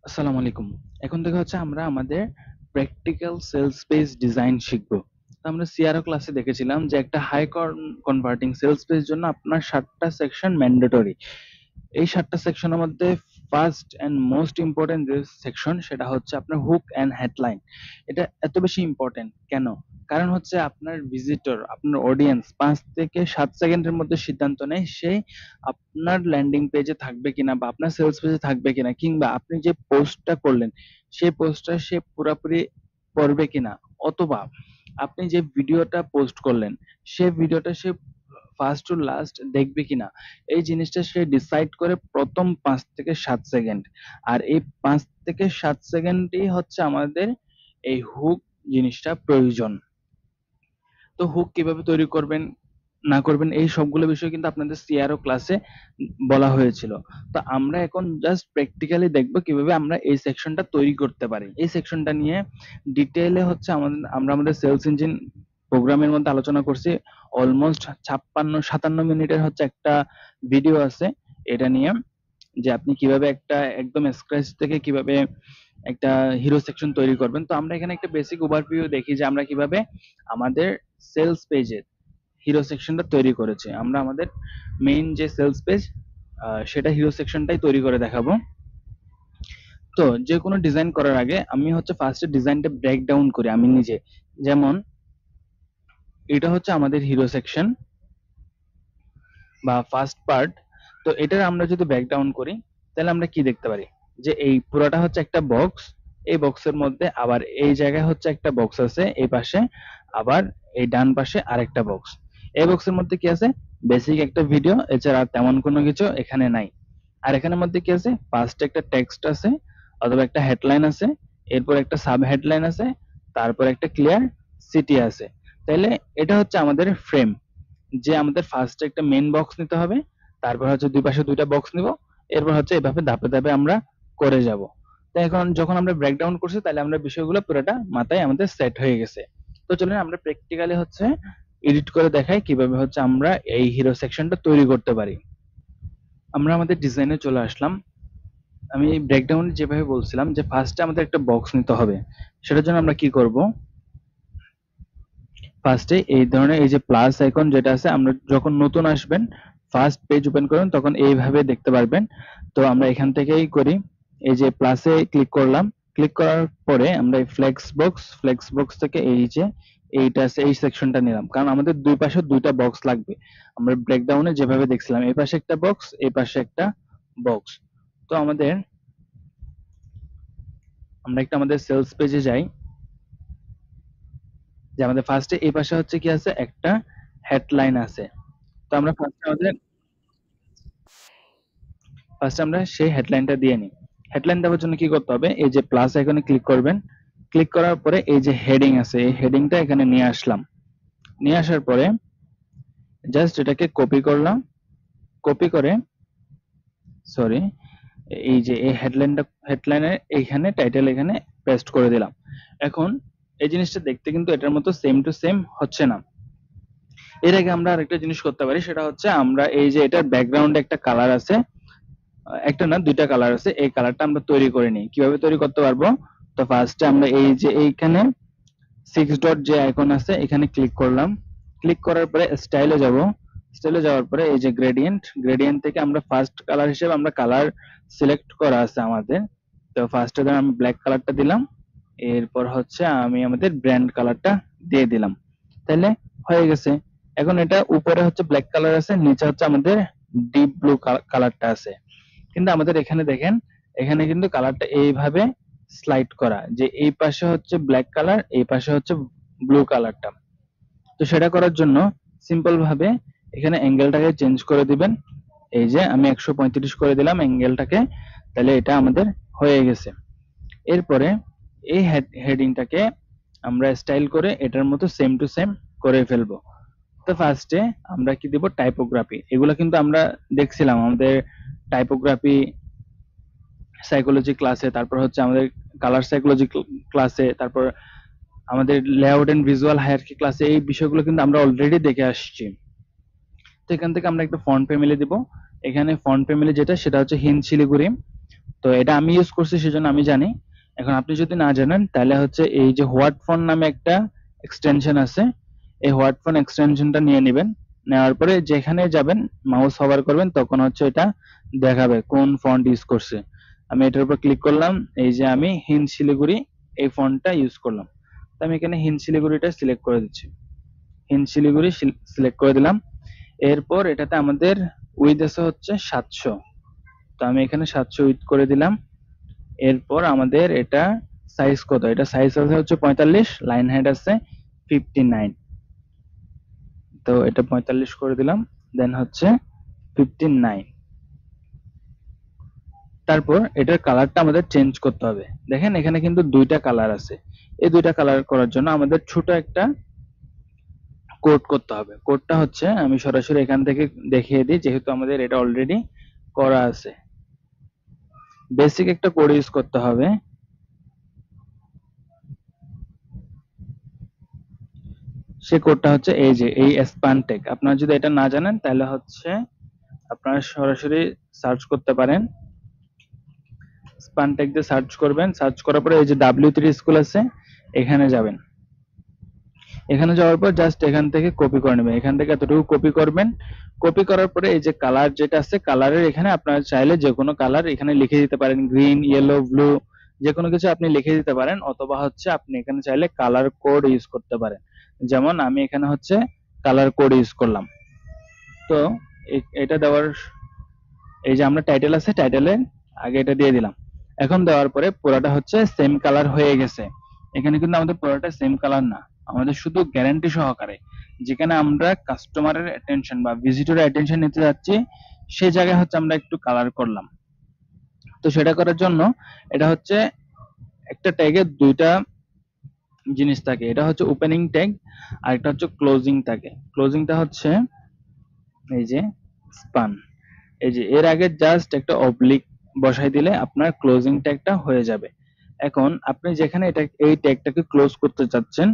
আসসালামু আলাইকুম। এখন থেকে হচ্ছে আমরা আমাদের প্র্যাকটিক্যাল সেলস পেজ ডিজাইন শিখব। তো আমরা সিআরও ক্লাসে দেখেছিলাম যে একটা হাই কনভার্টিং সেলস পেজ জন্য আপনার 7টা সেকশন ম্যান্ডেটরি। এই 7টা সেকশনের মধ্যে ফার্স্ট এন্ড মোস্ট ইম্পর্টেন্ট যে সেকশন সেটা হচ্ছে আপনার হুক এন্ড হেডলাইন। এটা এত বেশি ইম্পর্টেন্ট কেন? কারণ হচ্ছে আপনার ভিজিটর, আপনার অডিয়েন্স 5 থেকে 7 সেকেন্ডের মধ্যে সিদ্ধান্ত নেয় সে আপনার ল্যান্ডিং পেজে থাকবে কিনা বা আপনার সেলস পেজে থাকবে কিনা, কিংবা আপনি যে পোস্টটা করলেন সেই পোস্টটা সে পুরোপুরি পড়বে কিনা, অথবা আপনি যে ভিডিওটা পোস্ট করলেন সেই ভিডিওটা সে ফার্স্ট টু লাস্ট দেখবে কিনা। এই জিনিসটা সে ডিসাইড করে প্রথম 5 থেকে 7 সেকেন্ড। আর এই 5 থেকে 7 সেকেন্ডই হচ্ছে আমাদের এই হুক জিনিসটা প্রয়োজন। তো হুক কিভাবে তৈরি করবেন না করবেন এই সবগুলো বিষয় কিন্তু আপনাদের সিআরও ক্লাসে বলা হয়েছিল। তো আমরা এখন জাস্ট প্র্যাকটিক্যালি দেখব কিভাবে আমরা এই সেকশনটা তৈরি করতে পারি। এই সেকশনটা নিয়ে ডিটেইলে হচ্ছে আমরা আমাদের সেলস ইঞ্জিন প্রোগ্রামের মধ্যে আলোচনা করছি। অলমোস্ট 56-57 মিনিটের হচ্ছে একটা ভিডিও আছে এটা নিয়ে, যে আপনি কিভাবে একটা একদম স্ক্র্যাচ থেকে কিভাবে একটা হিরো সেকশন তৈরি করবেন। তো আমরা এখানে একটা বেসিক ওভারভিউ দেখি যে আমরা কিভাবে আমাদের সেলস পেজের হিরো সেকশনটা তৈরি করেছি। আমরা আমাদের মেইন যে সেলস পেজ সেটা হিরো সেকশনটাই তৈরি করে দেখাবো। তো যে কোনো ডিজাইন করার আগে আমি হচ্ছে ফার্স্টে ডিজাইনটা ব্রেক ডাউন করি আমি নিজে। যেমন এটা হচ্ছে আমাদের হিরো সেকশন বা ফার্স্ট পার্ট। তো এটার আমরা যদি ব্রেক ডাউন করি তাহলে আমরা কি দেখতে পারি যে এই পুরোটা হচ্ছে একটা বক্স। এই বক্সের মধ্যে আবার এই জায়গায় হচ্ছে একটা বক্স আছে এই পাশে, আবার এই ডান পাশে আরেকটা বক্স। এই বক্সের মধ্যে কি আছে? বেসিক একটা ভিডিও, এছাড়া আর তেমন কোনো কিছু এখানে নাই। আর এখানের মধ্যে কি আছে? ফার্স্টে একটা টেক্সট আছে অথবা একটা হেডলাইন আছে, এরপর একটা সাব হেডলাইন আছে, তারপর একটা ক্লিয়ার সিটি আছে। তাহলে এটা হচ্ছে আমাদের ফ্রেম, যে আমাদের ফার্স্টে একটা মেইন বক্স নিতে হবে, তারপর হচ্ছে দুই পাশে দুইটা বক্স নিব, এরপর হচ্ছে এভাবে ধাপে ধাপে আমরা করে যাব। তো এখন যখন আমরা ব্রেকডাউন করছি তাহলে আমরা বিষয়গুলো পুরোটা মাথায় আমাদের সেট হয়ে গেছে। তো চলুন আমরা প্র্যাকটিক্যালি হচ্ছে এডিট করে দেখাই কিভাবে হচ্ছে আমরা এই হিরো সেকশনটা তৈরি করতে পারি। আমরা আমাদের ডিজাইনে চলে আসলাম। আমি ব্রেকডাউন যেভাবে বলছিলাম যে ফার্স্টে আমাদের একটা বক্স নিতে হবে, সেটার জন্য আমরা কি করব? ফার্স্টে এই ধরনের এই যে প্লাস আইকন যেটা আছে, আমরা যখন নতুন আসবেন ফার্স্ট পেজ ওপেন করুন তখন এইভাবে দেখতে পারবেন। তো আমরা এখান থেকেই করি, এই যে প্লাসে ক্লিক করলাম, ক্লিক করার পরে আমরা এই ফ্লেক্স বক্স থেকে এই যে এইটা আছে এই সেকশনটা নিলাম, কারণ আমাদের দুই পাশে দুইটা বক্স লাগবে। আমরা ব্রেকডাউনে যেভাবে দেখছিলাম এই পাশে একটা বক্স, এই পাশে একটা বক্স। তো আমরা একটা আমাদের সেলস পেজে যাই, যে আমাদের ফার্স্টে এই পাশে হচ্ছে কি আছে, একটা হেডলাইন আছে। তো আমরা ফার্স্ট আমরা সেই হেডলাইনটা দিয়ে নিই। হেডলাইন দেওয়ার জন্য কি করতে হবে? এই যে প্লাস আইকনে ক্লিক করবেন, ক্লিক করার পরে এই যে হেডিং আছে এই হেডিংটা এখানে নিয়ে আসলাম। নিয়ে আসার পরে জাস্ট এটাকে কপি করলাম, কপি করে সরি এই যে এই হেডলাইনের এইখানে টাইটেল এখানে পেস্ট করে দিলাম। এখন এই জিনিসটা দেখতে কিন্তু এটার মতো সেম টু সেম হচ্ছে না। এর আগে আমরা আরেকটা জিনিস করতে পারি, সেটা হচ্ছে আমরা এই যে এটার ব্যাকগ্রাউন্ডে একটা কালার আছে, একটা না দুইটা কালার আছে, এই কালারটা আমরা তৈরি করে নিই। কিভাবে তৈরি করতে পারবো? তো ফার্স্টে আমরা এই যে এইখানে 6 ডট যে আইকন আছে এখানে ক্লিক করলাম, ক্লিক করার পরে স্টাইলে যাব, স্টাইলে যাওয়ার পরে এই যে গ্রেডিয়েন্ট থেকে আমরা ফার্স্ট কালার হিসেবে আমরা কালার সিলেক্ট করা আছে আমাদের। তো ফার্স্টে ধর আমি ব্ল্যাক কালারটা দিলাম, এরপর হচ্ছে আমি আমাদের ব্র্যান্ড কালারটা দিয়ে দিলাম। তাহলে হয়ে গেছে। এখন এটা উপরে হচ্ছে ব্ল্যাক কালার আছে, নিচে হচ্ছে আমাদের ডিপ ব্লু কালারটা আছে। কিন্তু আমাদের এখানে দেখেন, এখানে কিন্তু কালারটা এইভাবে স্লাইড করা, যে এই পাশে হচ্ছে ব্ল্যাক কালার, এই পাশে হচ্ছে ব্লু কালারটা। তো সেটা করার জন্য সিম্পল ভাবে এখানে অ্যাঙ্গেলটাকে চেঞ্জ করে দিবেন। এই যে আমি 135 করে দিলাম অ্যাঙ্গেলটাকে, তাহলে এটা আমাদের হয়ে গেছে। এরপরে এই হেডিংটাকে আমরা স্টাইল করে এটার মতো সেম টু সেম করে ফেলবো। তো ফার্স্টে আমরা কি দিব? টাইপোগ্রাফি। এগুলো কিন্তু আমরা দেখছিলাম আমাদের টাইপোগ্রাফি সাইকোলজি ক্লাসে, তারপর হচ্ছে আমাদের কালার সাইকোলজি ক্লাসে, তারপর আমাদের লেআউট এন্ড ভিজুয়াল হায়ারার্কি ক্লাসে এই বিষয়গুলো কিন্তু আমরা অলরেডি দেখে আসছি। তো এখান থেকে আমরা একটা ফন্ট ফ্যামিলি দিব। এখানে ফন্ট ফ্যামিলি যেটা সেটা হচ্ছে হিন্দ শিলিগুড়ি। তো এটা আমি ইউজ করছি সেজন্য আমি জানি। এখন আপনি যদি না জানেন তাহলে হচ্ছে এই যে হোয়াট ফন্ট নামে একটা এক্সটেনশন আছে, এই হোয়াট ফন্ট এক্সটেনশনটা নিয়ে নেবেন। নেওয়ার পরে যেখানে যাবেন মাউস হোভার করবেন, তখন হচ্ছে এটা দেখাবে কোন ফন্ট ইউজ করছে। আমি এটার উপর ক্লিক করলাম, এই যে আমি হিন্দ শিলিগুড়ি এই ফন্টটা ইউজ করলাম। তো আমি এখানে হিন্দ শিলিগুড়িটা সিলেক্ট করে দিচ্ছি, হিন্দ শিলিগুড়ি সিলেক্ট করে দিলাম। এরপর এটাতে আমাদের উইথ আছে হচ্ছে 700, তো আমি এখানে 700 উইথ করে দিলাম। এরপর আমাদের এটা সাইজ কত, এটা সাইজ আছে হচ্ছে 45, লাইন হাইট আছে 59, তো এটা 45 করে দিলাম, দেন হচ্ছে 59। তারপর এটার কালারটা আমাদের চেঞ্জ করতে হবে। দেখেন এখানে কিন্তু দুইটা কালার আছে, এই দুইটা কালার করার জন্য আমাদের ছোট একটা কোড করতে হবে। কোডটা হচ্ছে আমি সরাসরি এখান থেকে দেখিয়ে দিই, যেহেতু আমাদের এটা অলরেডি করা আছে। বেসিক একটা কোড ইউজ করতে হবে। সে কোডটা হচ্ছে এই যে এই স্প্যানটেক। আপনারা যদি এটা না জানেন তাহলে হচ্ছে আপনারা সরাসরি সার্চ করতে পারেন, স্প্যানটেক দিয়ে সার্চ করবেন। সার্চ করার পরে এই যে W3 স্কুল আছে, এখানে যাবেন। এখানে যাওয়ার পর জাস্ট এখান থেকে কপি করে নেবেন, এখান থেকে এতটুকু কপি করবেন। কপি করার পরে এই যে কালার যেটা আছে, কালারের এখানে আপনারা চাইলে যে কোনো কালার এখানে লিখে দিতে পারেন, গ্রিন, ইয়েলো, ব্লু, যে কোনো কিছু আপনি লিখে দিতে পারেন। অথবা হচ্ছে আপনি এখানে চাইলে কালার কোড ইউজ করতে পারেন, যেমন আমি এখানে হচ্ছে কালার কোড ইউজ করলাম। তো এটা দেওয়ার, এই যে আমরা টাইটেল আছে, টাইটেলের আগে এটা দিয়ে দিলাম। এখন দেওয়ার পরে পুরোটা হচ্ছে সেম কালার হয়ে গেছে। এখানে কিন্তু আমাদের পুরোটা সেম কালার না, আমাদের শুধু গ্যারান্টি সহকারে যেখানে আমরা কাস্টমারের অ্যাটেনশন বা ভিজিটরের অ্যাটেনশন নিতে যাচ্ছি, সেই জায়গায় হচ্ছে আমরা একটু কালার করলাম। তো সেটা করার জন্য এটা হচ্ছে একটা ট্যাগে দুইটা জিনিস থাকে, এটা হচ্ছে ওপেনিং ট্যাগ আর একটা হচ্ছে ক্লোজিং থাকে। ক্লোজিংটা হচ্ছে এই যে স্পান, এই যে এর আগে জাস্ট একটা অবলিক বসাই দিলে আপনার ক্লোজিং ট্যাগটা হয়ে যাবে। এখন আপনি যেখানে এটা এই ট্যাগটাকে ক্লোজ করতে চাচ্ছেন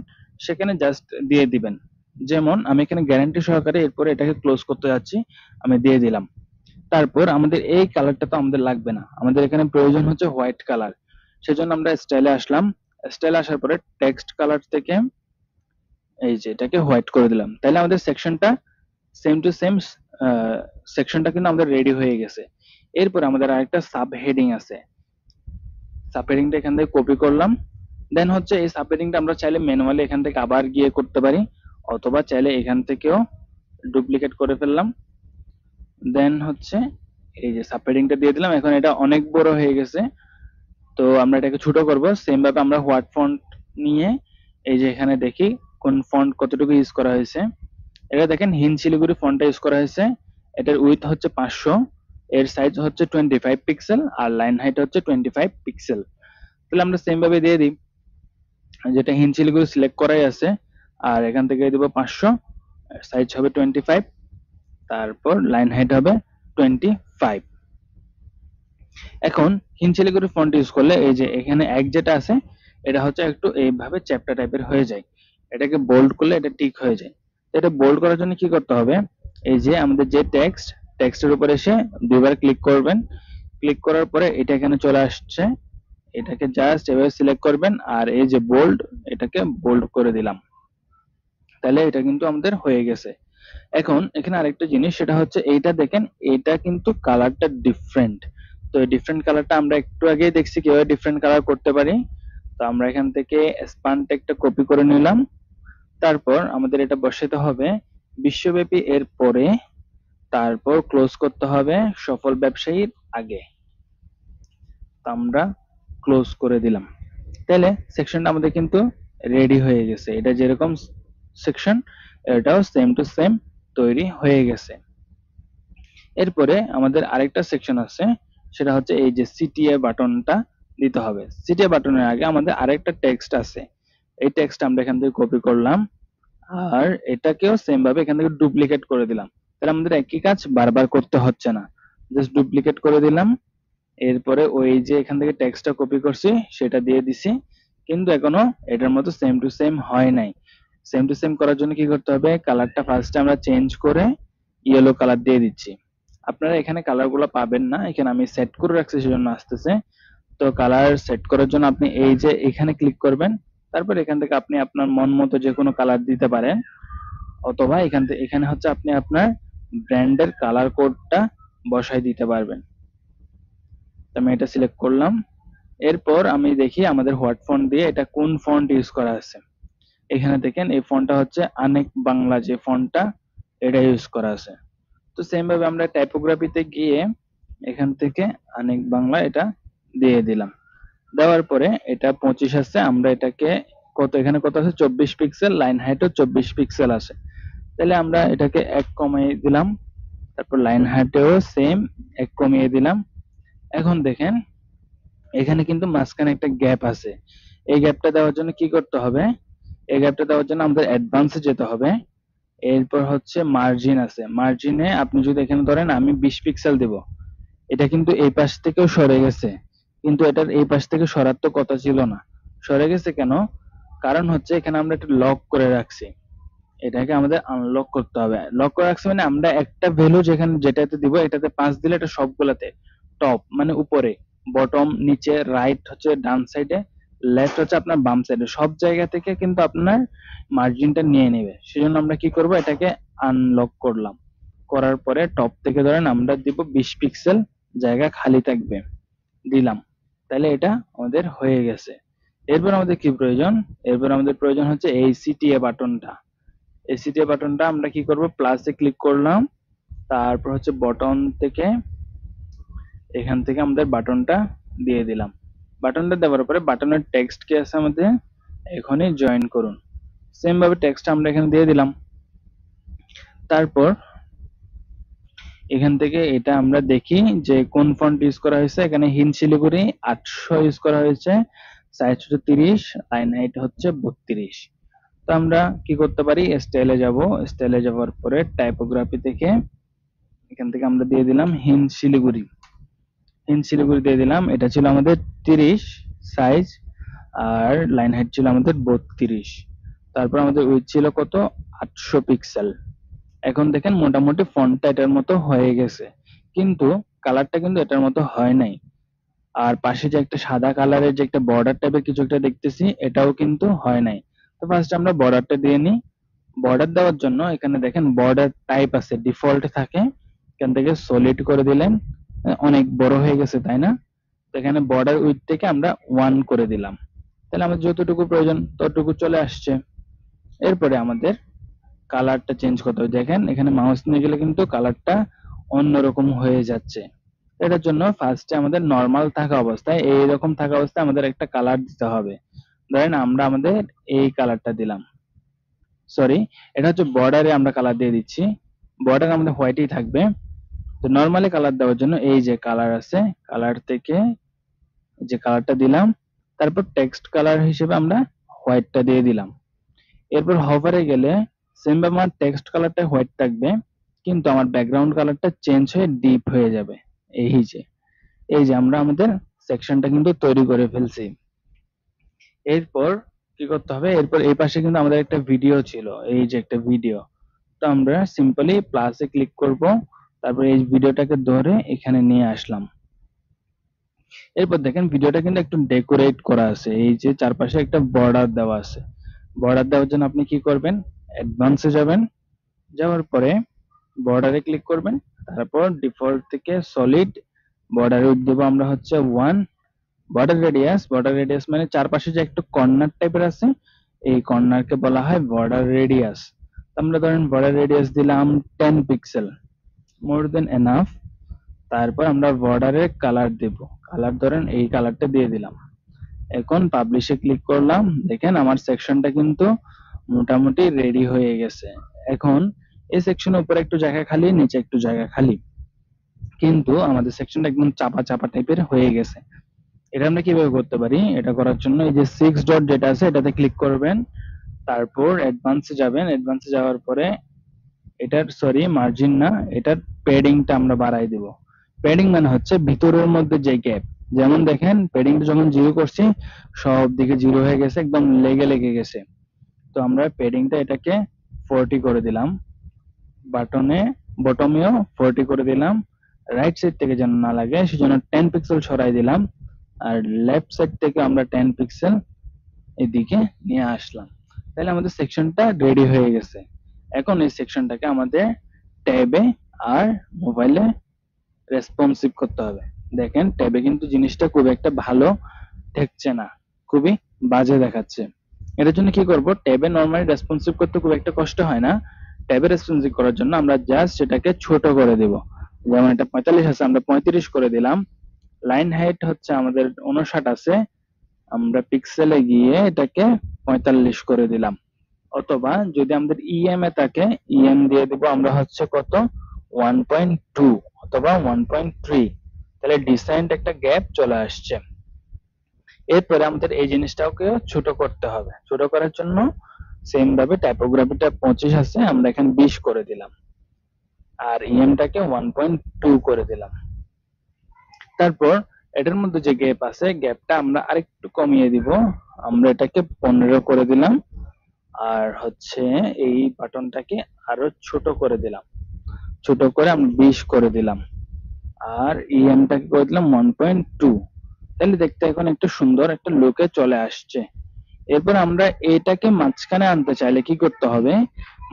সেখানে জাস্ট দিয়ে দিবেন। যেমন আমি এখানে গ্যারান্টি সহকারে এরপরে এটাকে ক্লোজ করতে যাচ্ছি, আমি দিয়ে দিলাম। তারপর আমাদের এই কালারটা তো আমাদের লাগবে না, আমাদের এখানে প্রয়োজন হচ্ছে হোয়াইট কালার। সেজন্য আমরা স্টাইলে আসলাম, স্টাইলে আসার পরে টেক্সট কালার থেকে এই যে এটাকে হোয়াইট করে দিলাম। তাহলে আমাদের সেকশনটা সেম টু সেম, সেকশনটা কিন্তু আমাদের রেডি হয়ে গেছে। এরপর আমাদের আরেকটা সাব হেডিং আছে, সাব হেডিংটা এখান থেকে কপি করলাম। দেন হচ্ছে এই সাব হেডিংটা আমরা চাইলে ম্যানুয়ালি এখান থেকে আবার গিয়ে করতে পারি, অথবা চাইলে এখান থেকেও ডুপ্লিকেট করে ফেললাম। দেন হচ্ছে এই যে সাব হেডিংটা দিয়ে দিলাম। এখন এটা অনেক বড় হয়ে গেছে, তো আমরা এটাকে ছোট করব। সেম ভাবে আমরা হোয়াট ফন্ট নিয়ে এই যে এখানে দেখি কোন ফন্ট কতটুকু ইউজ করা হয়েছে। এটা দেখেন হিন্দ শিলিগুড়ি ফন্টটা ইউজ করা হয়েছে, এটার উইথ হচ্ছে 500, এর সাইজ হচ্ছে 25 পিক্সেল আর লাইন হাইট হচ্ছে 25 পিক্সেল। তাহলে আমরা সেম ভাবে দিয়ে দিই, যেটা হিন্দ শিলিগুড়ি সিলেক্ট করাই আছে, আর এখান থেকে দিব 500, সাইজ হবে 25, তারপর লাইন হাইট হবে 25। এখন হিন্দ শিলিগুড়ি ফন্ট ইউজ করলে এই যে এখানে এক যেটা আছে এটা হচ্ছে একটু এইভাবে চ্যাপ্টার টাইপের হয়ে যায়, এটাকে বোল্ড করলে এটা টিক হয়ে যায়। এটা বোল্ড করার জন্য কি করতে হবে, এই যে আমাদের যে টেক্সটের উপর এসে দুইবার ক্লিক করবেন। ক্লিক করার পরে এটা এখানে চলে আসছে, এটাকে জাস্ট এভাবে সিলেক্ট করবেন আর এই যে বোল্ড, এটাকে বোল্ড করে দিলাম। তাহলে এটা কিন্তু আমাদের হয়ে গেছে। এখন এখানে আরেকটা জিনিস, সেটা হচ্ছে এইটা দেখেন, এইটা কিন্তু কালারটা ডিফারেন্ট। তো এই ডিফারেন্ট কালারটা আমরা একটু আগেই দেখছি কিভাবে ডিফারেন্ট কালার করতে পারি। তো আমরা এখান থেকে স্পান টেগটা কপি করে নিলাম। তারপর আমাদের এটা বসাতে হবে বিশ্বব্যাপী, এর পরে তারপর ক্লোজ করতে হবে সফল ব্যবসায়ীর আগে। তো আমরা ক্লোজ করে দিলাম। তাহলে সেকশনটা আমাদের কিন্তু রেডি হয়ে গেছে, এটা যেরকম সেকশন এটাও সেম টু সেম তৈরি হয়ে গেছে। এরপরে আমাদের আরেকটা সেকশন আছে, সেটা হচ্ছে এই যে সিটিএ বাটনটা দিতে হবে। সিটিএ বাটনের আগে আমাদের আরেকটা টেক্সট আছে, এই টেক্সট আমরা এখান থেকে কপি করলাম আর এটাকেও সেম ভাবে এখান থেকে ডুপ্লিকেট করে দিলাম। তাহলে আমাদের একই কাজ বারবার করতে হচ্ছে না, জাস্ট ডুপ্লিকেট করে দিলাম। এরপরে ওই যে এখান থেকে টেক্সটটা কপি করছি সেটা দিয়ে দিছি, কিন্তু এখনো এটার মতো সেম টু সেম হয় নাই। সেম টু সেম করার জন্য কি করতে হবে, কালারটা ফার্স্টে আমরা চেঞ্জ করে ইয়েলো কালার দিয়ে দিচ্ছি। আপনারা এখানে কালারগুলো পাবেন না, এখানে আমি সেট করে রাখছি সেজন্য আসতেছে। তো কালার সেট করার জন্য আপনি এই যে এখানে ক্লিক করবেন, তারপর এখান থেকে আপনি আপনার মন মতো যে কোনো কালার দিতে পারেন, অথবা এখানে হচ্ছে আপনি আপনার ব্র্যান্ডের কালার কোডটা বসাই দিতে পারবেন। তো আমি এটা সিলেক্ট করলাম। এরপর আমি দেখি আমাদের হোয়াট ফন্ট দিয়ে এটা কোন ফন্ট ইউজ করা আছে। এখানে দেখেন এই ফন্টটা হচ্ছে অনেক বাংলা, যে ফন্টটা এটা ইউজ করা আছে। তো সেম ভাবে আমরা টাইপোগ্রাফিতে গিয়ে এখান থেকে অনেক বাংলা এটা দিয়ে দিলাম। দেওয়ার পরে এটা 25 আছে, আমরা এটাকে কত, এখানে কত আছে 24 পিক্সেল, লাইন হাইটও 24 পিক্সেল আছে, তাহলে আমরা এটাকে 1 কমিয়ে দিলাম। তারপর লাইন হাইটেও সেম 1 কমিয়ে দিলাম। এখন দেখেন এখানে কিন্তু মাঝখানে একটা গ্যাপ আছে, এই গ্যাপটা দেওয়ার জন্য কি করতে হবে, এই গ্যাপটা দেওয়ার জন্য আমাদের অ্যাডভান্সে যেতে হবে। এরপর হচ্ছে মার্জিন আছে, মার্জিনে আপনি যদি এখানে ধরেন আমি 20 পিক্সেল দেব, এটা কিন্তু এই পাশ থেকেও সরে গেছে, কিন্তু এটার এই পাশ থেকে সরার তো কথা ছিল না, সরে গেছে কেন, কারণ হচ্ছে এখানে আমরা একটা লক করে রাখছি, এটাকে আমাদের আনলক করতে হবে। লক করে রাখছি মানে আমরা একটা ভ্যালু যেখানে যেটাতে দিব এটাতে 5 দিলে এটা সবগুলাতে টপ মানে উপরে, বটম নিচে, রাইট হচ্ছে ডান সাইডে, লেফট হচ্ছে আপনার বাম সাইডে, সব জায়গা থেকে কিন্তু আপনার মার্জিনটা নিয়ে নেবে। সেজন্য আমরা কি করব, এটাকে আনলক করলাম, করার পরে টপ থেকে ধরেন আমরা দিব 20 পিক্সেল, জায়গা খালি থাকবে, দিলাম, তাহলে এটা আমাদের হয়ে গেছে। এরপর আমাদের কি প্রয়োজন, এরপর আমাদের প্রয়োজন হচ্ছে এই সিটিএ বাটনটা। এই সিটিএ বাটনটা আমরা কি করব, প্লাসে ক্লিক করলাম, তারপর হচ্ছে বটন থেকে এখান থেকে আমাদের বাটনটা দিয়ে দিলাম। বাটনটা দেওয়ার পরে বাটনের টেক্সট কি আছে আমাদের, এখানে জয়েন করুন, সেম ভাবে টেক্সট আমরা এখানে দিয়ে দিলাম। তারপর এখান থেকে এটা আমরা দেখি যে কোন ফন্ট ইউজ করা হয়েছে, এখানে হিন্দ শিলিগুড়ি 800 ইউজ করা হয়েছে, সাইজ হচ্ছে 30, লাইন হাইট হচ্ছে 32। তো আমরা কি করতে পারি, স্টাইলে যাব, স্টাইলে যাওয়ার পরে টাইপোগ্রাফি থেকে এখান থেকে আমরা দিয়ে দিলাম হিন্দ শিলিগুড়ি, হিন্দ শিলিগুড়ি দিয়ে দিলাম, এটা ছিল আমাদের 30 সাইজ, আর লাইন হাইট ছিল আমাদের 32। তারপর আমাদের উইডথ ছিল কত, 800 পিক্সেল। এখন দেখেন মোটামুটি ফন্টটা এটার মতো হয়ে গেছে, কিন্তু কালারটা কিন্তু এটার মতো হয় নাই। আর পাশে যে একটা সাদা কালারের যে একটা বর্ডার টাইপের কিছু একটা দেখতেছি, এটাও কিন্তু হয় নাই। তো ফার্স্ট আমরা বর্ডারটা দিয়ে নিই। বর্ডার দেওয়ার জন্য এখানে দেখেন বর্ডার টাইপ আছে, ডিফল্ট থাকে, এখান থেকে সলিড করে দিলেন, অনেক বড় হয়ে গেছে তাই না, তো এখানে বর্ডার উইডথ থেকে আমরা 1 করে দিলাম, তাহলে আমাদের যতটুকু প্রয়োজন ততটুকু চলে আসছে। এরপরে আমাদের কালারটা চেঞ্জ করতে হবে, দেখেন এখানে মাউস নিয়ে গেলে কিন্তু কালারটা অন্যরকম হয়ে যাচ্ছে। এটার জন্য ফার্স্টে আমাদের নরমাল থাকা অবস্থায়, এইরকম থাকা অবস্থায় আমাদের একটা কালার দিতে হবে। ধরেন আমরা আমাদের এই কালারটা দিলাম, সরি এটা হচ্ছে বর্ডারে আমরা কালার দিয়ে দিচ্ছি, বর্ডার আমাদের হোয়াইটই থাকবে। তো নরমালি কালার দেওয়ার জন্য এই যে কালার আছে, কালার থেকে যে কালারটা দিলাম, তারপর টেক্সট কালার হিসেবে আমরা হোয়াইটটা দিয়ে দিলাম। এরপর হভারে গেলে সেম ভাবে আমার টেক্সট কালারটা হোয়াইট থাকবে, কিন্তু আমার ব্যাকগ্রাউন্ড কালারটা চেঞ্জ হয়ে ডিপ হয়ে যাবে। এই যে আমরা আমাদের সেকশনটা কিন্তু তৈরি করে ফেলছি। এরপর কি করতে হবে, এরপর এই পাশে কিন্তু আমাদের একটা ভিডিও ছিল, এই যে একটা ভিডিও, তো আমরা সিম্পলি প্লাসে ক্লিক করব, তারপর এই ভিডিওটাকে ধরে এখানে নিয়ে আসলাম। এরপর দেখেন ভিডিওটা কিন্তু একটু ডেকোরেট করা আছে, এই যে চারপাশে একটা বর্ডার দেওয়া আছে। বর্ডার দেওয়ার জন্য আপনি কি করবেন, অ্যাডভান্সে যাবেন, যাওয়ার পরে বর্ডারে ক্লিক করবেন, তারপর ডিফল্ট থেকে সলিড, বর্ডার উইডথ দেব আমরা হচ্ছে 1, বর্ডার রেডিয়াস মানে চারপাশে যে একটা কর্নার টাইপের আছে, এই কর্নারকে বলা হয় বর্ডার রেডিয়াস। আমরা ধরেন বর্ডার রেডিয়াস দিলাম 10 পিক্সেল, মোর দেন এনাফ। তারপর আমরা বর্ডারের কালার দেব, কালার ধরেন এই কালারটা দিয়ে দিলাম। এখন পাবলিশে ক্লিক করলাম, দেখেন আমার সেকশনটা কিন্তু মোটামুটি রেডি হয়ে গেছে। এখন এই সেকশনের উপরে একটু জায়গা খালি, নিচে একটু জায়গা খালি, কিন্তু আমাদের সেকশনটা একদম চাপা চাপা টাইপের হয়ে গেছে। এটা আমরা কিভাবে করতে পারি, এটা করার জন্য এই যে 6 ডট যেটা আছে এটাতে ক্লিক করবেন, তারপর অ্যাডভান্সে যাবেন, অ্যাডভান্সে যাওয়ার পরে এটার সরি মার্জিন না, এটার প্যাডিংটা আমরা বাড়াই দিব। প্যাডিং মানে হচ্ছে ভিতরের মধ্যে যে গ্যাপ, যেমন দেখেন প্যাডিংটা যখন 0 করছি সব দিকে 0 হয়ে গেছে, একদম লেগে লেগে গেছে। তো আমরা প্যাডিংটা এটাকে 40 করে দিলাম, বাটনে বটমেও 40 করে দিলাম, রাইট সাইড থেকে যেন না লাগে সেজন্য 10 পিক্সেল সরাই দিলাম, আর লেফট সাইড থেকে আমরা 10 পিক্সেল এদিকে নিয়ে আসলাম। তাহলে আমাদের সেকশনটা রেডি হয়ে গেছে। এখন এই সেকশনটাকে আমাদের ট্যাবে আর মোবাইলে রেসপন্সিভ করতে হবে। দেখেন ট্যাবে কিন্তু জিনিসটা খুব একটা ভালো ঠেকছে না, খুবই বাজে দেখাচ্ছে। এটার জন্য কি করব, ট্যাবে নরমালি রেসপন্সিভ করতে খুব একটা কষ্ট হয় না। ট্যাবে রেসপন্সিভ করার জন্য আমরা জাস্ট সেটাকে ছোট করে দেব। যেমন এটা 45 আছে, আমরা 35 করে দিলাম। লাইন হাইট হচ্ছে আমাদের 59 আছে, আমরা পিক্সেলে গিয়ে এটাকে 45 করে দিলাম। অথবা যদি আমাদের ইএম এ থাকে, ইএম দিয়ে দিব আমরা হচ্ছে কত 1.2 অথবা 1.3, তাহলে ডিসেন্ট একটা গ্যাপ চলে আসছে। এরপরে আমাদের এই জিনিসটাকে ছোট করতে হবে। ছোট করার জন্য সেম ভাবে টাইপোগ্রাফিটা 25 আছে, আমরা এখানে 20 করে দিলাম, আর ইএমটাকে 1.2 করে দিলাম। তারপর এটার মধ্যে যে গ্যাপ আছে, গ্যাপটা আমরা আরেকটু কমিয়ে দিব, আমরা এটাকে 15 করে দিলাম। আর হচ্ছে এই বাটনটাকে আরো ছোট করে দিলাম, ছোট করে আমরা 20 করে দিলাম, আর ইএমটাকে করে দিলাম 1.2। তাহলে দেখতে এখন একটু সুন্দর একটা লুকে চলে আসছে। এরপর আমরা এটাকে মাঝখানে আনতে চাইলে কি করতে হবে,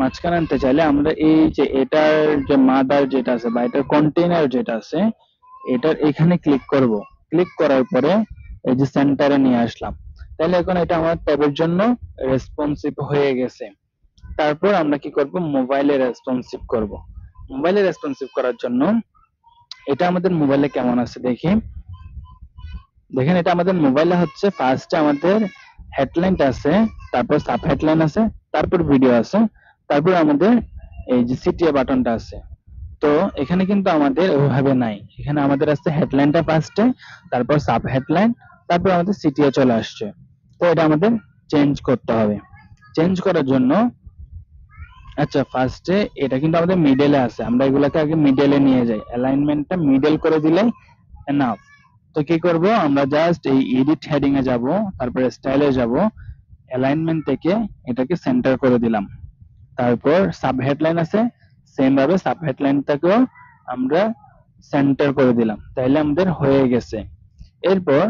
মাঝখানে আনতে চাইলে আমরা এই যে এটার যে মাদার যেটা আছে বা এটার কন্টেইনার যেটা আছে, এটার এখানে ক্লিক করব। ক্লিক করার পরে এই যে সেন্টারে নিয়ে আসলাম। তাহলে এখন এটা আমার ট্যাবের জন্য রেসপন্সিভ হয়ে গেছে। তারপর আমরা কি করব, মোবাইলে রেসপন্সিভ করব। মোবাইলে রেসপন্সিভ করার জন্য এটা আমাদের মোবাইলে কেমন আছে দেখি। দেখেন এটা আমাদের মোবাইলে হচ্ছে ফার্স্টে আমাদের হেডলাইন আছে, তারপর সাব হেডলাইন আছে, তারপর ভিডিও আছে, তারপর আমাদের এই যে সিটিএ বাটনটা আছে। তো এখানে কিন্তু আমাদের ওইভাবে নাই, এখানে আমাদের আছে হেডলাইনটা ফার্স্টে, তারপর সাব হেডলাইন, তারপর আমাদের সিটিএ চলে আসছে। তো এটা আমাদের চেঞ্জ করতে হবে। চেঞ্জ করার জন্য আচ্ছা ফার্স্টে এটা কিন্তু আমাদের মিডলে আছে, আমরা এগুলাকে আগে মিডলে নিয়ে যাই, অ্যালাইনমেন্টটা মিডল করে দিলেই এনাফ। তো কি করব, আমরা জাস্ট এই এডিট হেডিং এ যাব, তারপরে স্টাইলে যাব, অ্যালাইনমেন্ট থেকে এটাকে সেন্টার করে দিলাম। তারপর সাব হেডলাইন আছে, সেম ভাবে সাব হেডলাইনটাকেও আমরা সেন্টার করে দিলাম, তাইলে আমাদের হয়ে গেছে। এরপর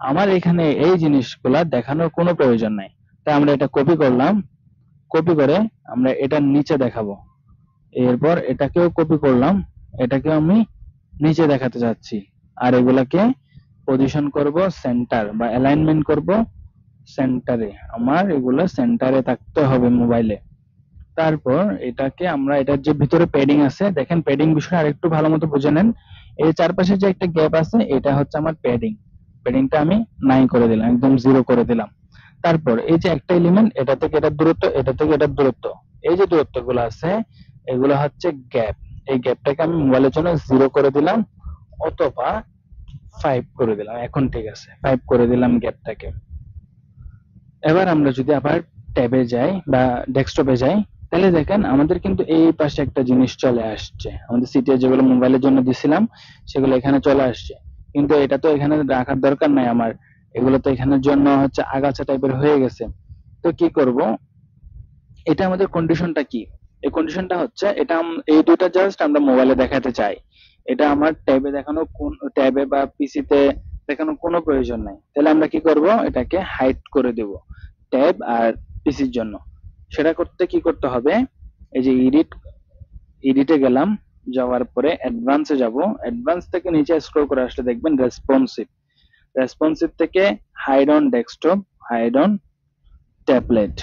আমার এখানে এই জিনিসগুলা দেখানোর কোনো প্রয়োজন নাই, তাই আমরা এটা কপি করলাম, কপি করে আমরা এটার নিচে দেখাবো। এরপর এটাকেও কপি করলাম, এটাকে আমি নিচে দেখাতে যাচ্ছি, আর এগুলাকে পজিশন করব সেন্টার বা অ্যালাইনমেন্ট করব সেন্টারে। আমার এগুলো সেন্টারে থাকতে হবে মোবাইলে। তারপর এটাকে আমরা এটার যে ভিতরে প্যাডিং আছে, দেখেন প্যাডিং বিষয়টা আরেকটু ভালো মতো বুঝে নেন। এই চারপাশে যে একটা গ্যাপ আছে, এটা হচ্ছে আমার প্যাডিং। প্যাডিংটা আমি নাই করে দিলাম, একদম 0 করে দিলাম। তারপর এই যে একটা এলিমেন্ট, এটা থেকে এটার দূরত্ব, এটা থেকে এটার দূরত্ব, এই যে দূরত্বগুলো আছে এগুলো হচ্ছে গ্যাপ। এই গ্যাপটাকে আমি মোবাইলের জন্য 0 করে দিলাম অথবা 5 করে দিলাম। এখন ঠিক আছে, 5 করে দিলাম গ্যাপটাকে। এবার আমরা যদি আবার ট্যাবে যাই বা ডেস্কটপে যাই, তাহলে দেখেন আমাদের কিন্তু এই পাশে একটা জিনিস চলে আসছে, আমাদের সিটিএ যেগুলো মোবাইলের জন্য দিছিলাম সেগুলো এখানে চলে আসছে। কিন্তু এটা তো এখানে রাখার দরকার নাই আমার, এগুলো তো এখানের জন্য হচ্ছে আগাছা টাইপের হয়ে গেছে। তো কি করব, এটা আমাদের কন্ডিশনটা কি, এই কন্ডিশনটা হচ্ছে এটা এই দুটো জাস্ট আমরা মোবাইলে দেখাতে চাই, এটা আমার ট্যাবে দেখানো, কোন ট্যাবে বা পিসিতে দেখানোর কোনো প্রয়োজন নাই। তাহলে আমরা কি করব, এটাকে হাইড করে দেব ট্যাব আর পিসির জন্য। সেটা করতে কি করতে হবে, এই যে এডিটে গেলাম, যাওয়ার পরে অ্যাডভান্সে যাব, অ্যাডভান্স থেকে নিচে স্ক্রল করে আসলে দেখবেন রেসপন্সিভ, রেসপন্সিভ থেকে hide on desktop, hide on tablet,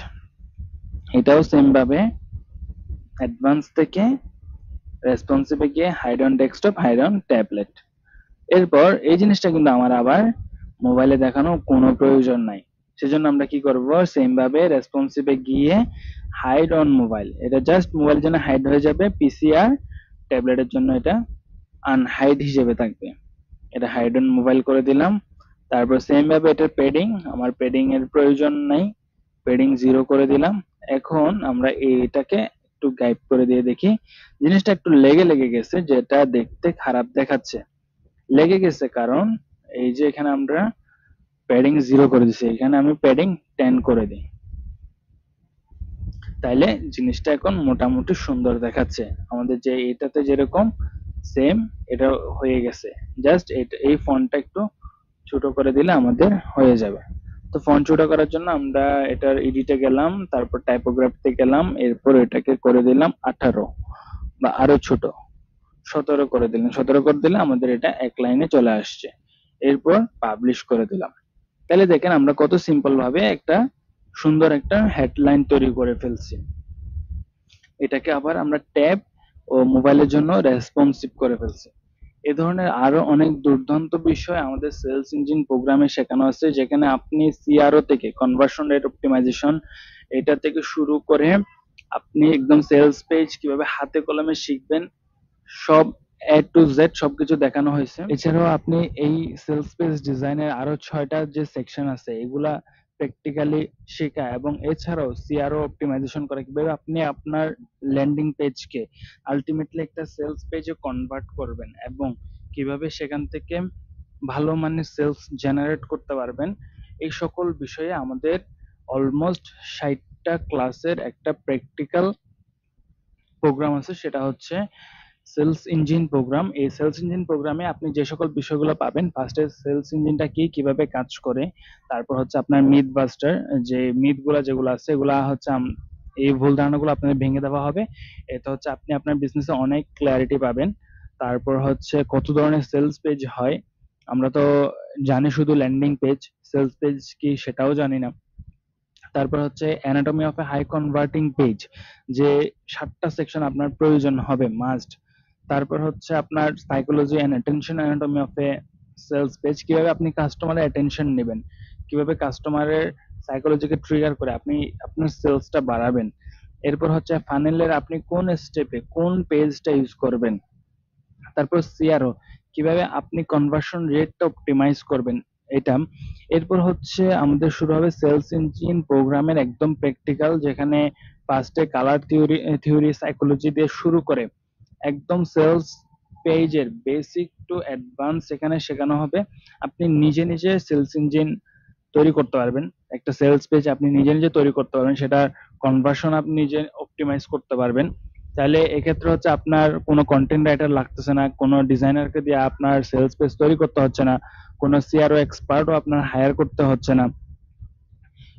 এটাও সেম ভাবে অ্যাডভান্স থেকে রেসপন্সিভে গিয়ে hide on desktop, hide on tablet. এরপর এই জিনিসটা কিন্তু আমার আবার মোবাইলে দেখানো কোনো প্রয়োজন নাই, সেজন্য আমরা কি করব, সেম ভাবে রেসপন্সিভে গিয়ে হাইড অন মোবাইল, এটা জাস্ট মোবাইলের জন্য হাইড হয়ে যাবে, পিসি আর ট্যাবলেটের জন্য এটা আনহাইড হিসেবে থাকবে। এটা হাইড অন মোবাইল করে দিলাম। তারপর সেম ভাবে এটার প্যাডিং, আমার প্যাডিং এর প্রয়োজন নাই, প্যাডিং 0 করে দিলাম। এখন আমরা এটাকে একটু গাইড করে দিয়ে দেখি, জিনিসটা একটু লেগে লেগে গেছে, যেটা দেখতে খারাপ দেখাচ্ছে। লেগে গেছে কারণ এই যে এখানে আমরা প্যাডিং 0 করে দিছি, এখানে আমি প্যাডিং 10 করে দিই, তাইলে জিনিসটা এখন মোটামুটি সুন্দর দেখাচ্ছে। আমাদের যে এটাতে যেরকম সেম এটা হয়ে গেছে। জাস্ট এই ফন্টটা একটু ছোট করে দিলে আমাদের হয়ে যাবে। তো ফন্ট ছোট করার জন্য আমরা এটার এডিটে গেলাম, তারপর টাইপোগ্রাফিতে গেলাম, এরপর এটাকে করে দিলাম 18 বা আরো ছোট 17 করে দিলাম। 17 করে দিলে আমাদের এটা এক লাইনে চলে আসছে। এরপর পাবলিশ করে দিলাম। তাহলে দেখেন আমরা কত সিম্পল ভাবে একটা সুন্দর একটা হেডলাইন তৈরি করে ফেলছি। এটাকে আবার আমরা ট্যাব ও মোবাইলের জন্য রেসপন্সিভ করে ফেলছি। এ ধরনের আরো অনেক দুর্দান্ত বিষয় আমাদের সেলস ইঞ্জিন প্রোগ্রামে শেখানো আছে, যেখানে আপনি সিআরও থেকে কনভার্সন রেট অপটিমাইজেশন এটা থেকে শুরু করে আপনি একদম সেলস পেজ কিভাবে হাতে কলমে শিখবেন, সব এ টু জেড সবকিছু দেখানো হয়েছে। এছাড়াও আপনি এই সেলস পেজ ডিজাইনের আরো 6টা যে সেকশন আছে এগুলা প্র্যাকটিক্যালি শেখা, এবং এছাড়াও সিআরও অপটিমাইজেশন করা, কিভাবে আপনি আপনার ল্যান্ডিং পেজকে আলটিমেটলি একটা সেলস পেজে কনভার্ট করবেন এবং কিভাবে সেখান থেকে ভালো মানের সেলস জেনারেট করতে পারবেন। এই সকল বিষয়ে আমাদের অলমোস্ট 60টা ক্লাসের একটা প্র্যাকটিক্যাল প্রোগ্রাম আছে, সেটা হচ্ছে সেলস ইঞ্জিন প্রোগ্রাম। এই সেলস ইঞ্জিন প্রোগ্রামে আপনি যে সকল বিষয়গুলো পাবেন, ফার্স্টে সেলস ইঞ্জিনটা কি, কিভাবে কাজ করে, তারপর হচ্ছে আপনার মিথ বাস্টার, যে মিথগুলো যেগুলো আছে এগুলা হচ্ছে এই ভুল ধারণাগুলো আপনাদের ভেঙে দেওয়া হবে। এটা হচ্ছে আপনি আপনার বিজনেসে অনেক ক্ল্যারিটি পাবেন। তারপর হচ্ছে কত ধরনের সেলস পেজ হয়, আমরা তো জানি শুধু ল্যান্ডিং পেজ, সেলস পেজ কি সেটাও জানি না। তারপর হচ্ছে anatomy of a high converting page, যে 7টা সেকশন আপনার প্রয়োজন হবে মাস্ট। তারপর হচ্ছে আপনার psychology and attention anatomy of a sales page, কিভাবে আপনি কাস্টমারের অ্যাটেনশন নেবেন, কিভাবে কাস্টমারের সাইকোলজিকে ট্রিগার করে আপনি আপনার সেলসটা বাড়াবেন। এরপর হচ্ছে ফানেলের আপনি কোন স্টেপে কোন পেজটা ইউজ করবেন। তারপর সিআরও, কিভাবে আপনি কনভার্সন রেটটা অপটিমাইজ করবেন এটা। এরপর হচ্ছে আমাদের শুরু হবে সেলস ইঞ্জিন প্রোগ্রামের একদম প্র্যাকটিক্যাল, যেখানে ফার্স্টে কালার থিওরি সাইকোলজি দিয়ে শুরু করে একদম সেলস পেজের বেসিক টু অ্যাডভান্স এখানে শেখানো হবে। আপনি নিজে নিজে সেলস ইঞ্জিন তৈরি করতে পারবেন, একটা সেলস পেজ আপনি নিজে নিজে তৈরি করতে পারবেন, সেটা কনভার্সন আপনি নিজে অপটিমাইজ করতে পারবেন। তাহলে এক্ষেত্রে হচ্ছে আপনার কোনো কন্টেন্ট রাইটার লাগতেছে না, কোনো ডিজাইনারকে দিয়ে আপনার সেলস পেজ তৈরি করতে হচ্ছে না, কোনো সিআরও এক্সপার্টও আপনার হায়ার করতে হচ্ছে না।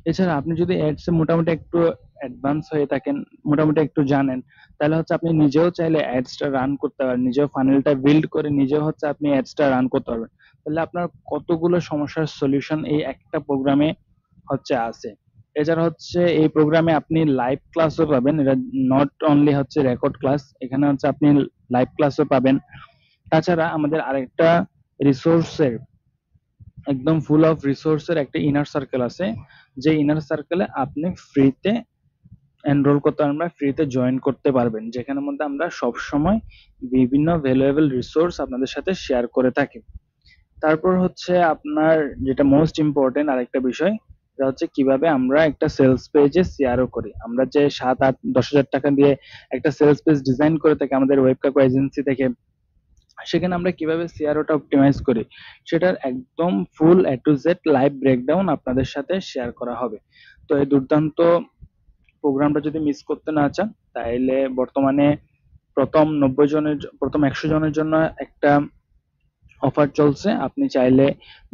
এছাড়া আপনি যদি অ্যাডসে মোটামুটি একটু অ্যাডভান্স হয়ে থাকেন, মোটামুটি একটু জানেন, তাহলে হচ্ছে আপনি নিজেও চাইলে অ্যাডসটা রান করতে পারবেন, নিজেও ফানেলটা বিল্ড করে নিজেও হচ্ছে আপনি অ্যাডসটা রান করতে পারবেন। তাহলে আপনার কতগুলো সমস্যার সলিউশন এই একটা প্রোগ্রামে হচ্ছে আছে। এছাড়া হচ্ছে এই প্রোগ্রামে আপনি লাইভ ক্লাসও পাবেন, এটা নট অনলি হচ্ছে রেকর্ড ক্লাস, এখানে হচ্ছে আপনি লাইভ ক্লাসও পাবেন। তাছাড়া আমাদের আরেকটা রিসোর্সের একদম ফুল অফ রিসোর্সের একটা ইনার সার্কেল আছে, যে ইনার সার্কেলে আপনি ফ্রিতে এনরোল করতে পারবেন বা ফ্রিতে জয়েন করতে পারবেন, যেখানের মধ্যে আমরা সব সময় বিভিন্ন ভ্যালুয়েবল রিসোর্স আপনাদের সাথে শেয়ার করে থাকি। তারপর হচ্ছে আপনার যেটা মোস্ট ইম্পর্টেন্ট আরেকটা বিষয়, সেটা হচ্ছে কিভাবে আমরা একটা সেলস পেজে সিআরও করি। আমরা যে 7, 8, 10 হাজার টাকা দিয়ে একটা সেলস পেজ ডিজাইন করে থাকি আমাদের ওয়েবকাকু এজেন্সি থেকে, সেখানে আমরা কিভাবে সিআরওটা অপটিমাইজ করি সেটার একদম ফুল এ টু জেড লাইভ ব্রেকডাউন আপনাদের সাথে শেয়ার করা হবে। তো এই দুর্দান্ত প্রোগ্রামটা যদি মিস করতে না চান, তাহলে বর্তমানে প্রথম 100 জনের জন্য একটা অফার চলছে, আপনি চাইলে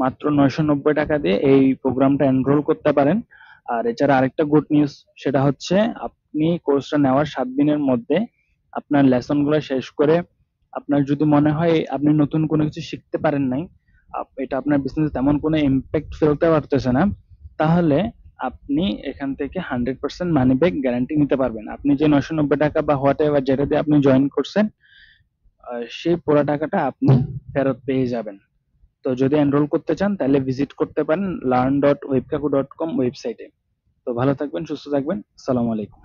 মাত্র 990 টাকা দিয়ে এই প্রোগ্রামটা এনরোল করতে পারেন। আর এছাড়া আরেকটা গুড নিউজ, সেটা হচ্ছে আপনি কোর্সটা নেওয়ার 7 দিনের মধ্যে আপনার লেসন গুলো শেষ করে আপনার যদি মনে হয় আপনি নতুন কোনো কিছু শিখতে পারেন নাই, এটা আপনার বিজনেসে তেমন কোনো ইম্প্যাক্ট ফেলতে পারতেছে না, তাহলে আপনি এখান থেকে 100% মানি ব্যাক গ্যারান্টি নিতে পারবেন। আপনি যে 990 টাকা বা হোয়াট এভার যেটা দিয়ে আপনি জয়েন করছেন, সেই পুরো টাকাটা আপনি ফেরত পেয়ে যাবেন। তো যদি এনরোল করতে চান তাহলে ভিজিট করতে পারেন learn.webkaku.com ওয়েবসাইটে। তো ভালো থাকবেন, সুস্থ থাকবেন, আসসালামু আলাইকুম।